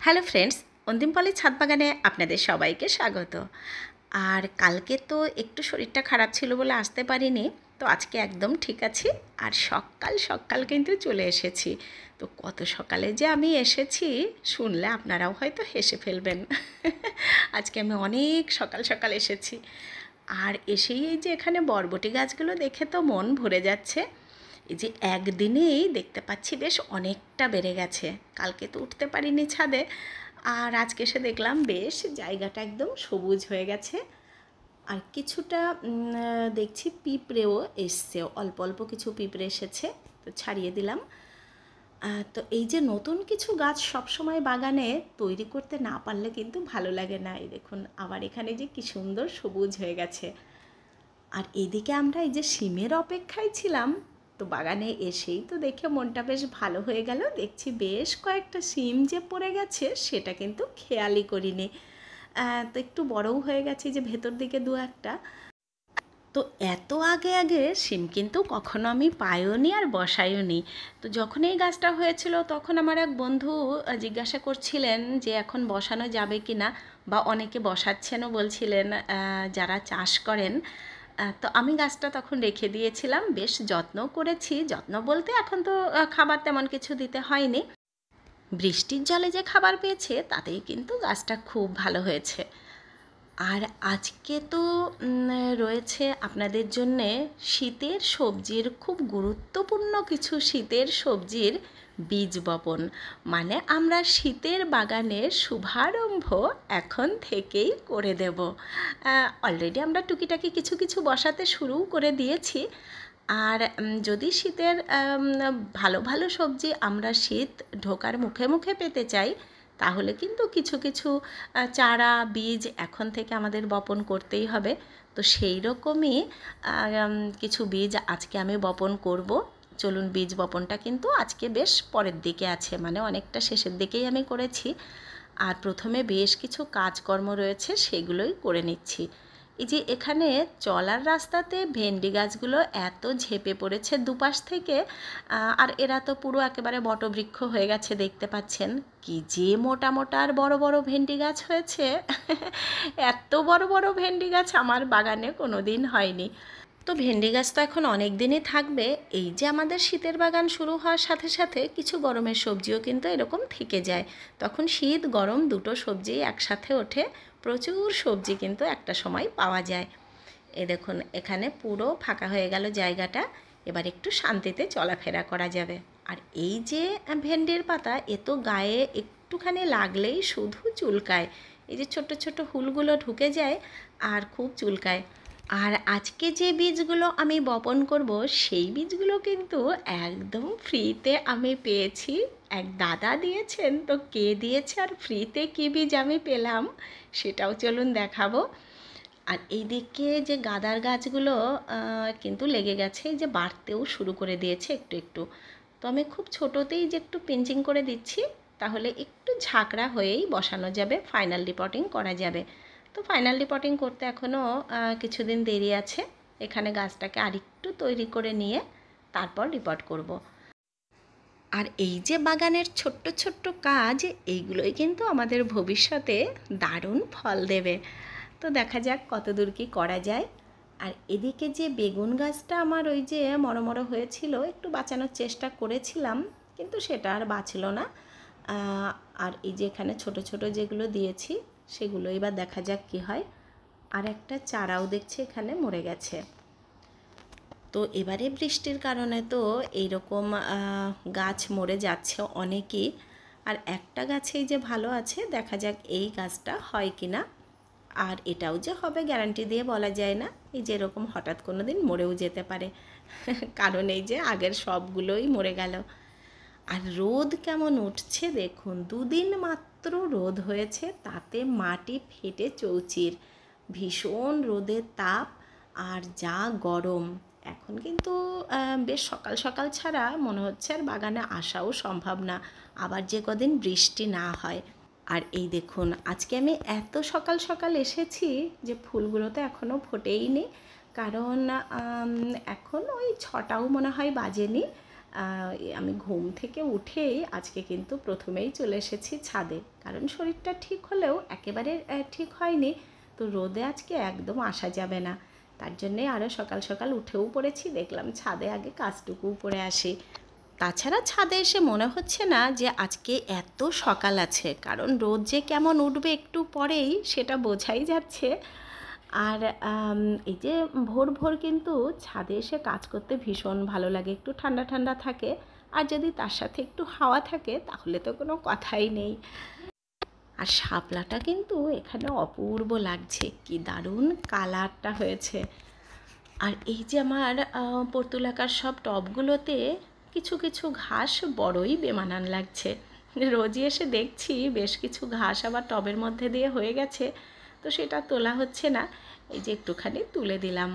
Hello friends, অন্তিমপল্লী ছাদ বাগানে আপনাদের সবাইকে স্বাগত। আর কালকে তো একটু শরীরটা খারাপ ছিল বলে আসতে পারিনি, তো আজকে একদম ঠিক আছি। আর সকাল সকাল কিন্তু চলে এসেছি। তো কত সকালে যে আমি এসেছি শুনলে আপনারাও হয়তো হেসে ফেলবেন। আজকে আমি অনেক সকাল সকাল এসেছি। আর এসেই এই যে এখানে বরবটি গাছগুলো দেখে তো মন ভরে যাচ্ছে। এই যে একদিনেই দেখতে পাচ্ছি বেশ অনেকটা বেড়ে গেছে। কালকে তো উঠতে পারিনি ছাদে, আর আজকে এসে দেখলাম বেশ জায়গাটা একদম সবুজ হয়ে গেছে। আর কিছুটা দেখছি পিঁপড়েও এসছে, অল্প অল্প কিছু পিঁপড়ে এসেছে, তো ছাড়িয়ে দিলাম। তো এই যে নতুন কিছু গাছ সবসময় বাগানে তৈরি করতে না পারলে কিন্তু ভালো লাগে না। এই দেখুন আবার এখানে যে কি সুন্দর সবুজ হয়ে গেছে। আর এদিকে আমরা এই যে শিমের অপেক্ষায় ছিলাম, তো বাগানে এসেই তো দেখে মনটা বেশ ভালো হয়ে গেল। দেখছি বেশ কয়েকটা শিম যে পড়ে গেছে সেটা কিন্তু খেয়ালই করিনি। তো একটু বড়ও হয়ে গেছে যে ভেতর দিকে দু একটা। তো এত আগে আগে শিম কিন্তু কখনো আমি পাইওনি আর বসাইওনি। তো যখন এই গাছটা হয়েছিল তখন আমার এক বন্ধু জিজ্ঞাসা করছিলেন যে এখন বসানো যাবে কি না, বা অনেকে বসাচ্ছেনও বলছিলেন যারা চাষ করেন। তো আমি গাছটা তখন রেখে দিয়েছিলাম, বেশ যত্ন করেছি। যত্ন বলতে এখন তো খাবার তেমন কিছু দিতে হয়নি, বৃষ্টির জলে যে খাবার পেয়েছে তাতেই কিন্তু গাছটা খুব ভালো হয়েছে। আর আজকে তো রয়েছে আপনাদের জন্যে শীতের সবজির খুব গুরুত্বপূর্ণ কিছু শীতের সবজির বীজ বপন। মানে আমরা শীতের বাগানের শুভারম্ভ এখন থেকেই করে দেব। অলরেডি আমরা টুকিটাকি কিছু কিছু বসাতে শুরুও করে দিয়েছি। আর যদি শীতের ভালো ভালো সবজি আমরা শীত ঢোকার মুখে মুখে পেতে চাই, তাহলে কিন্তু কিছু কিছু চারা বীজ এখন থেকে আমাদের বপন করতেই হবে। তো সেই রকমই কিছু বীজ আজকে আমি বপন করব। চলুন, বীজ বপনটা কিন্তু আজকে বেশ পরের দিকে আছে, মানে অনেকটা শেষের দিকেই আমি করেছি। আর প্রথমে বেশ কিছু কাজকর্ম রয়েছে, সেগুলোই করে নিচ্ছি। এই যে এখানে চলার রাস্তাতে ভেন্ডি গাছগুলো এত ঝেঁপে পড়েছে দুপাশ থেকে। আর এরা তো পুরো একেবারে বটবৃক্ষ হয়ে গেছে, দেখতে পাচ্ছেন কি যে মোটা মোটা আর বড় বড় ভেন্ডি গাছ হয়েছে। এত বড় বড় ভেন্ডি গাছ আমার বাগানে কোনো দিন হয়নি। তো ভেন্ডি গাছ তো এখন অনেক দিনই থাকবে। এই যে আমাদের শীতের বাগান শুরু হওয়ার সাথে সাথে কিছু গরমের সবজিও কিন্তু এরকম থেকে যায়। তখন শীত গরম দুটো সবজি একসাথে ওঠে, প্রচুর সবজি কিন্তু একটা সময় পাওয়া যায়। এই দেখুন এখানে পুরো ফাঁকা হয়ে গেল জায়গাটা, এবার একটু শান্তিতে চলাফেরা করা যাবে। আর এই যে ভেন্ডির পাতা, এ তো গায়ে একটুখানি লাগলেই শুধু চুলকায়। এই যে ছোট ছোট হুলগুলো ঢুকে যায় আর খুব চুলকায়। আর আজকে যে বীজগুলো আমি বপন করব সেই বীজগুলো কিন্তু একদম ফ্রিতে আমি পেয়েছি। এক দাদা দিয়েছেন, তো কে দিয়েছে আর ফ্রিতে কী বীজ আমি পেলাম সেটাও চলুন দেখাবো। আর এইদিকে যে গাঁদার গাছগুলো কিন্তু লেগে গেছে, যে বাড়তেও শুরু করে দিয়েছে একটু একটু। তো আমি খুব ছোটোতেই যে একটু পিঞ্চিং করে দিচ্ছি, তাহলে একটু ঝাঁকড়া হয়েই বসানো যাবে, ফাইনাল রিপোর্টিং করা যাবে। তো ফাইনাল রিপোর্টিং করতে এখনও কিছুদিন দেরি আছে। এখানে গাছটাকে আরেকটু তৈরি করে নিয়ে তারপর রিপোর্ট করব। আর এই যে বাগানের ছোট্ট ছোট্ট কাজ, এইগুলোই কিন্তু আমাদের ভবিষ্যতে দারুণ ফল দেবে। তো দেখা যাক কত দূর কী করা যায়। আর এদিকে যে বেগুন গাছটা আমার ওই যে মরমর হয়েছিল, একটু বাঁচানোর চেষ্টা করেছিলাম, কিন্তু সেটা আর বাঁচল না। আর এই যে এখানে ছোট ছোট যেগুলো দিয়েছি সেগুলো এবার দেখা যাক কী হয়। আর একটা চারাও দেখছি এখানে মরে গেছে। তো এবারে বৃষ্টির কারণে তো এইরকম গাছ মরে যাচ্ছে অনেকই। আর একটা গাছেই যে ভালো আছে, দেখা যাক এই গাছটা হয় কি না। আর এটাও যে হবে গ্যারান্টি দিয়ে বলা যায় না, এই যেরকম হঠাৎ কোনো দিন মরেও যেতে পারে। কারণ এই যে আগের সবগুলোই মরে গেল। আর রোদ কেমন উঠছে দেখুন, দুদিন মাত্র রোদ হয়েছে, তাতে মাটি ফেটে চৌচির। ভীষণ রোদের তাপ আর যা গরম। এখন কিন্তু বেশ সকাল সকাল ছাড়া মনে হচ্ছে আর বাগানে আসাও সম্ভব না, আবার যে কদিন বৃষ্টি না হয়। আর এই দেখুন আজকে আমি এত সকাল সকাল এসেছি যে ফুলগুলো তো এখনও ফোটেইনি, কারণ এখন ওই 6টাও মনে হয় বাজেনি। আমি ঘুম থেকে উঠেই আজকে কিন্তু প্রথমেই চলে এসেছি ছাদে, কারণ শরীরটা ঠিক হলেও একেবারে ঠিক হয়নি। তো রোদে আজকে একদম আসা যাবে না, তার জন্যে আরও সকাল সকাল উঠেও পড়েছি। দেখলাম ছাদে আগে কাজটুকু করে আসি। তাছাড়া ছাদে এসে মনে হচ্ছে না যে আজকে এত সকাল আছে, কারণ রোদ যে কেমন উঠবে একটু পরেই সেটা বোঝাই যাচ্ছে। আর এই যে ভোর ভোর কিন্তু ছাদে এসে কাজ করতে ভীষণ ভালো লাগে, একটু ঠান্ডা ঠান্ডা থাকে, আর যদি তার সাথে একটু হাওয়া থাকে তাহলে তো কোনো কথাই নেই। আর শাপলাটা কিন্তু এখানে অপূর্ব লাগছে, কি দারুণ কালারটা হয়েছে। আর এই যে আমার পর্তুলাকার সব টবগুলোতে কিছু কিছু ঘাস বড়ই বেমানান লাগছে। রোজই এসে দেখছি বেশ কিছু ঘাস আবার টবের মধ্যে দিয়ে হয়ে গেছে, তো সেটা তোলা হচ্ছে না, এই যে একটুখানি তুলে দিলাম।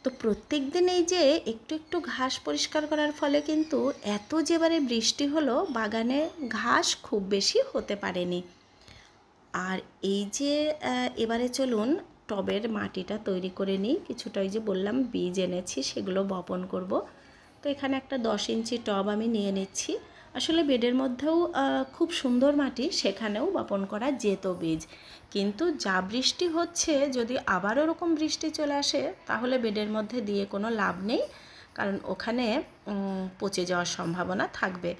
তো প্রত্যেক দিন এই যে একটু একটু ঘাস পরিষ্কার করার ফলে কিন্তু এত যেবারে বৃষ্টি হলো, বাগানে ঘাস খুব বেশি হতে পারেনি। আর এই যে এবারে চলুন টবের মাটিটা তৈরি করে নিই। কিছুটা ওই যে বললাম বীজ এনেছি, সেগুলো বপন করব। তো এখানে একটা 10 ইঞ্চি টব আমি নিয়ে নিচ্ছি। আসলে বেডের মধ্যেও খুব সুন্দর মাটি, সেখানেও বপন করা যেত বীজ, কিন্তু যা বৃষ্টি হচ্ছে, যদি আবার ওরকম বৃষ্টি চলে আসে তাহলে বেডের মধ্যে দিয়ে কোনো লাভ নেই, কারণ ওখানে পচে যাওয়ার সম্ভাবনা থাকবে।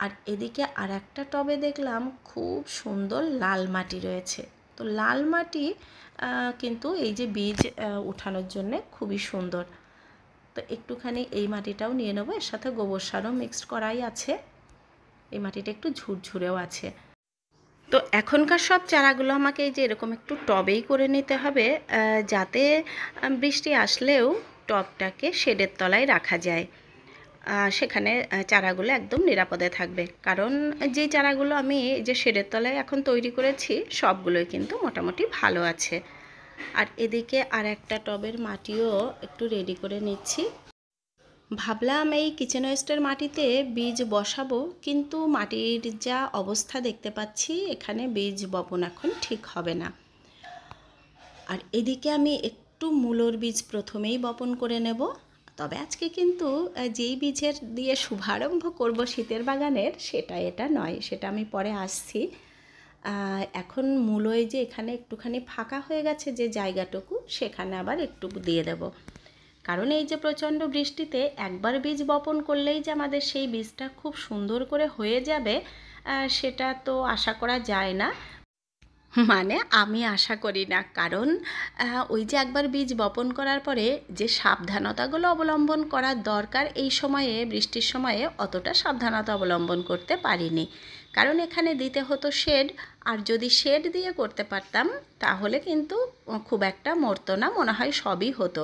আর এদিকে আর একটা টবে দেখলাম খুব সুন্দর লাল মাটি রয়েছে। তো লাল মাটি কিন্তু এই যে বীজ উঠানোর জন্যে খুবই সুন্দর। তো একটুখানি এই মাটিটাও নিয়ে নেবো, এর সাথে গোবর সারও মিক্সড করাই আছে। এই মাটিটা একটু ঝুরঝুরেও আছে। তো এখনকার সব চারাগুলো আমাকে এই যে এরকম একটু টবেই করে নিতে হবে, যাতে বৃষ্টি আসলেও টবটাকে শেডের তলায় রাখা যায়, সেখানে চারাগুলো একদম নিরাপদে থাকবে। কারণ যে চারাগুলো আমি যে শেডের তলায় এখন তৈরি করেছি সবগুলোই কিন্তু মোটামুটি ভালো আছে। আর এদিকে আর একটা টবের মাটিও একটু রেডি করে নিচ্ছি। ভাবলাম এই কিচেন ওয়েস্টের মাটিতে বীজ বসাবো, কিন্তু মাটির যা অবস্থা দেখতে পাচ্ছি এখানে বীজ বপন এখন ঠিক হবে না। আর এদিকে আমি একটু মূলোর বীজ প্রথমেই বপন করে নেব। তবে আজকে কিন্তু যেই বীজের দিয়ে শুভারম্ভ করব শীতের বাগানের, সেটা এটা নয়, সেটা আমি পরে আসছি। এখন মূলোয় যে এখানে একটুখানি ফাঁকা হয়ে গেছে যে জায়গাটুকু, সেখানে আবার একটু দিয়ে দেব। কারণ এই যে প্রচণ্ড বৃষ্টিতে একবার বীজ বপন করলেই যে আমাদের সেই বীজটা খুব সুন্দর করে হয়ে যাবে, সেটা তো আশা করা যায় না। মানে আমি আশা করি না, কারণ ওই যে একবার বীজ বপন করার পরে যে সাবধানতাগুলো অবলম্বন করার দরকার, এই সময়ে বৃষ্টির সময়ে অতটা সাবধানতা অবলম্বন করতে পারিনি। কারণ এখানে দিতে হতো শেড, আর যদি শেড দিয়ে করতে পারতাম তাহলে কিন্তু খুব একটা মরতো না, মনে হয় সবই হতো।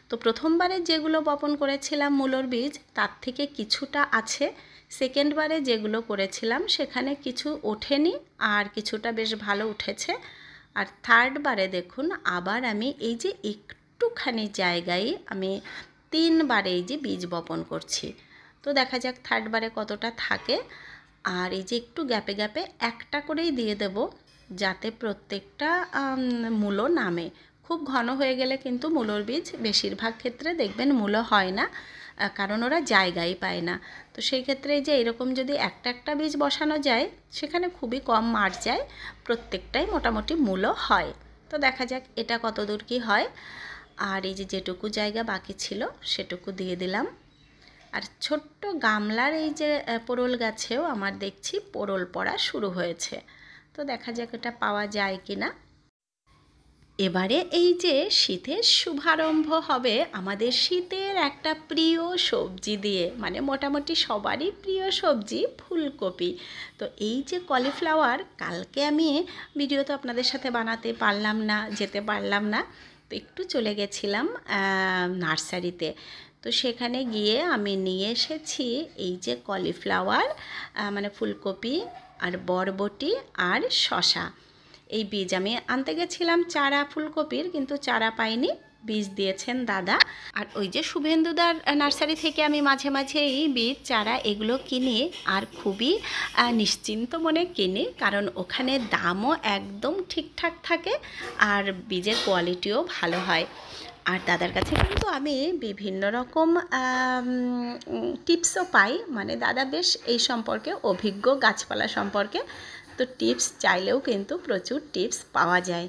তো প্রথমবারে যেগুলো বপন করেছিলাম মূলোর বীজ, তার থেকে কিছুটা আছে। সেকেন্ডবারে যেগুলো করেছিলাম সেখানে কিছু ওঠেনি, আর কিছুটা বেশ ভালো উঠেছে। আর থার্ডবারে দেখুন আবার আমি এই যে একটুখানি জায়গায় আমি 3বারে এই যে বীজ বপন করছি। তো দেখা যাক থার্ডবারে কতটা থাকে। আর এই যে একটু গ্যাপে গ্যাপে একটা করেই দিয়ে দেব, যাতে প্রত্যেকটা মূলো নামে। খুব ঘন হয়ে গেলে কিন্তু মূলোর বীজ বেশিরভাগ ক্ষেত্রে দেখবেন মূলো হয় না, কারণ ওরা জায়গাই পায় না। তো সেই ক্ষেত্রে যে এরকম যদি একটা একটা বীজ বসানো যায়, সেখানে খুবই কম মার যায়, প্রত্যেকটাই মোটামুটি মূলো হয়। তো দেখা যাক এটা কত দূর কী হয়। আর এই যে যেটুকু জায়গা বাকি ছিল সেটুকু দিয়ে দিলাম। আর ছোট্ট গামলার এই যে পোড়ল গাছেও আমার দেখছি পোড়ল পড়া শুরু হয়েছে। তো দেখা যাক এটা পাওয়া যায় কি না। এবারে এই যে শীতের শুভারম্ভ হবে আমাদের শীতের একটা প্রিয় সবজি দিয়ে, মানে মোটামুটি সবারই প্রিয় সবজি ফুলকপি। তো এই যে কলিফ্লাওয়ার, কালকে আমি ভিডিও তো আপনাদের সাথে বানাতে পারলাম না, যেতে পারলাম না, তো একটু চলে গেছিলাম নার্সারিতে। তো সেখানে গিয়ে আমি নিয়ে এসেছি এই যে কলিফ্লাওয়ার, মানে ফুলকপি আর বরবটি আর শসা। এই বীজ আমি আনতে গেছিলাম চারা ফুলকপির, কিন্তু চারা পাইনি, বীজ দিয়েছেন দাদা। আর ওই যে শুভেন্দুদার নার্সারি থেকে আমি মাঝে মাঝে এই বীজ চারা এগুলো কিনি, আর খুবই নিশ্চিন্ত মনে কিনি, কারণ ওখানে দামও একদম ঠিকঠাক থাকে আর বীজের কোয়ালিটিও ভালো হয়। আর দাদার কাছে কিন্তু আমি বিভিন্ন রকম টিপসও পাই, মানে দাদা বেশ এই সম্পর্কে অভিজ্ঞ, গাছপালা সম্পর্কে। তো টিপস চাইলেও কিন্তু প্রচুর টিপস পাওয়া যায়।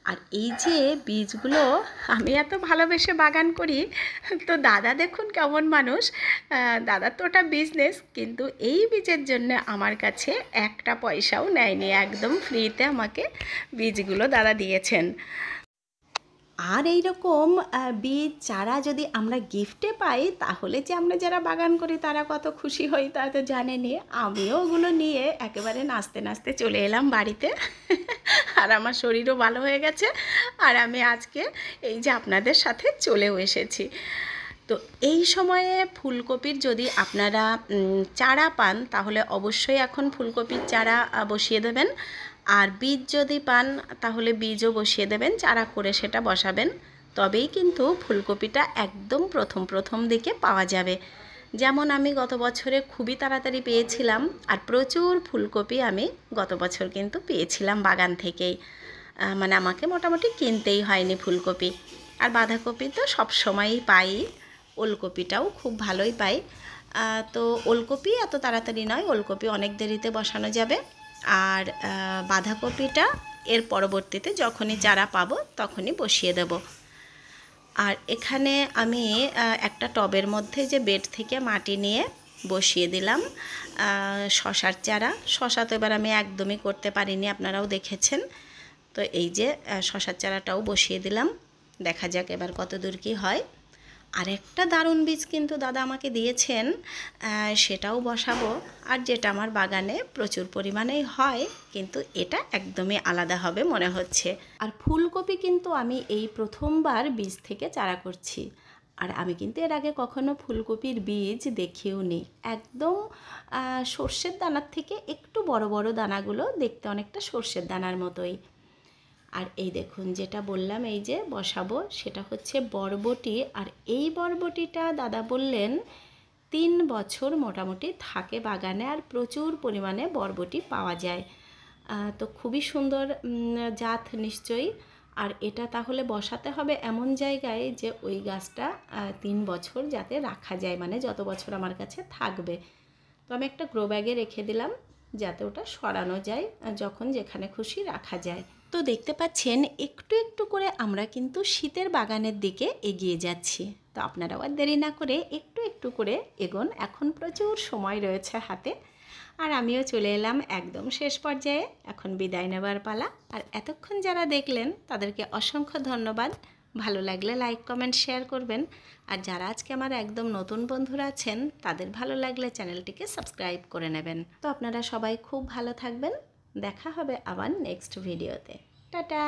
আর এই যে বীজগুলো আমি এত ভালোবেসে বাগান করি, তো দাদা দেখুন কেমন মানুষ। দাদার তো ওটা বিজনেস, কিন্তু এই বীজের জন্য আমার কাছে একটা পয়সাও নেয়নি, একদম ফ্রিতে আমাকে বীজগুলো দাদা দিয়েছেন। আর এই রকম বীজ চারা যদি আমরা গিফটে পাই, তাহলে যে আমরা যারা বাগান করি তারা কত খুশি হই তা তো জানেনই। আমিও ওগুলো নিয়ে একেবারে নাচতে নাচতে চলে এলাম বাড়িতে। আর আমার শরীরও ভালো হয়ে গেছে, আর আমি আজকে এই যে আপনাদের সাথে চলেও এসেছি। তো এই সময়ে ফুলকপির যদি আপনারা চারা পান, তাহলে অবশ্যই এখন ফুলকপির চারা বসিয়ে দেবেন। আর বীজ যদি পান, তাহলে বীজও বসিয়ে দেবেন, চারা করে সেটা বসাবেন। তবেই কিন্তু ফুলকপিটা একদম প্রথম দিকে পাওয়া যাবে। যেমন আমি গত বছরে খুবই তাড়াতাড়ি পেয়েছিলাম, আর প্রচুর ফুলকপি আমি গত বছর কিন্তু পেয়েছিলাম বাগান থেকেই। মানে আমাকে মোটামুটি কিনতেই হয়নি ফুলকপি। আর বাঁধাকপি তো সবসময়ই পাই, ওলকপিটাও খুব ভালোই পাই। তো ওলকপি এত তাড়াতাড়ি নয়, ওলকপি অনেক দেরিতে বসানো যাবে। আর বাঁধাকপিটা এর পরবর্তীতে যখনই চারা পাবো তখনই বসিয়ে দেব। আর এখানে আমি একটা টবের মধ্যে যে বেড থেকে মাটি নিয়ে বসিয়ে দিলাম শশার চারা। শশা তো এবার আমি একদমই করতে পারিনি, আপনারাও দেখেছেন। তো এই যে শশার চারাটাও বসিয়ে দিলাম, দেখা যাক এবার কত দূর কী হয়। আরেকটা দারুণ বীজ কিন্তু দাদা আমাকে দিয়েছেন, সেটাও বসাবো। আর যেটা আমার বাগানে প্রচুর পরিমাণেই হয়, কিন্তু এটা একদমই আলাদা হবে মনে হচ্ছে। আর ফুলকপি কিন্তু আমি এই প্রথমবার বীজ থেকে চারা করছি। আর আমি কিন্তু এর আগে কখনো ফুলকপির বীজ দেখিও নি। একদম সর্ষের দানার থেকে একটু বড় বড় দানাগুলো, দেখতে অনেকটা সর্ষের দানার মতোই। আর এই দেখুন যেটা বললাম এই যে বসাবো, সেটা হচ্ছে বরবটি। আর এই বরবটিটা দাদা বললেন 3 বছর মোটামুটি থাকে বাগানে, আর প্রচুর পরিমাণে বরবটি পাওয়া যায়। তো খুবই সুন্দর জাত নিশ্চয়ই। আর এটা তাহলে বসাতে হবে এমন জায়গায় যে ওই গাছটা 3 বছর যাতে রাখা যায়, মানে যত বছর আমার কাছে থাকবে। তো আমি একটা গ্রো ব্যাগে রেখে দিলাম, যাতে ওটা সরানো যায়, যখন যেখানে খুশি রাখা যায়। তো দেখতে পাচ্ছেন একটু একটু করে আমরা কিন্তু শীতের বাগানের দিকে এগিয়ে যাচ্ছি। তো আপনারাও আর দেরি না করে একটু একটু করে এগোন, এখন প্রচুর সময় রয়েছে হাতে। আর আমিও চলে এলাম একদম শেষ পর্যায়ে, এখন বিদায় নেবার পালা। আর এতক্ষণ যারা দেখলেন তাদেরকে অসংখ্য ধন্যবাদ। ভালো লাগলে লাইক কমেন্ট শেয়ার করবেন। আর যারা আজকে আমার একদম নতুন বন্ধুরা আছেন, তাদের ভালো লাগলে চ্যানেলটিকে সাবস্ক্রাইব করে নেবেন। তো আপনারা সবাই খুব ভালো থাকবেন, দেখা হবে আবার নেক্সট ভিডিওতে। টাটা।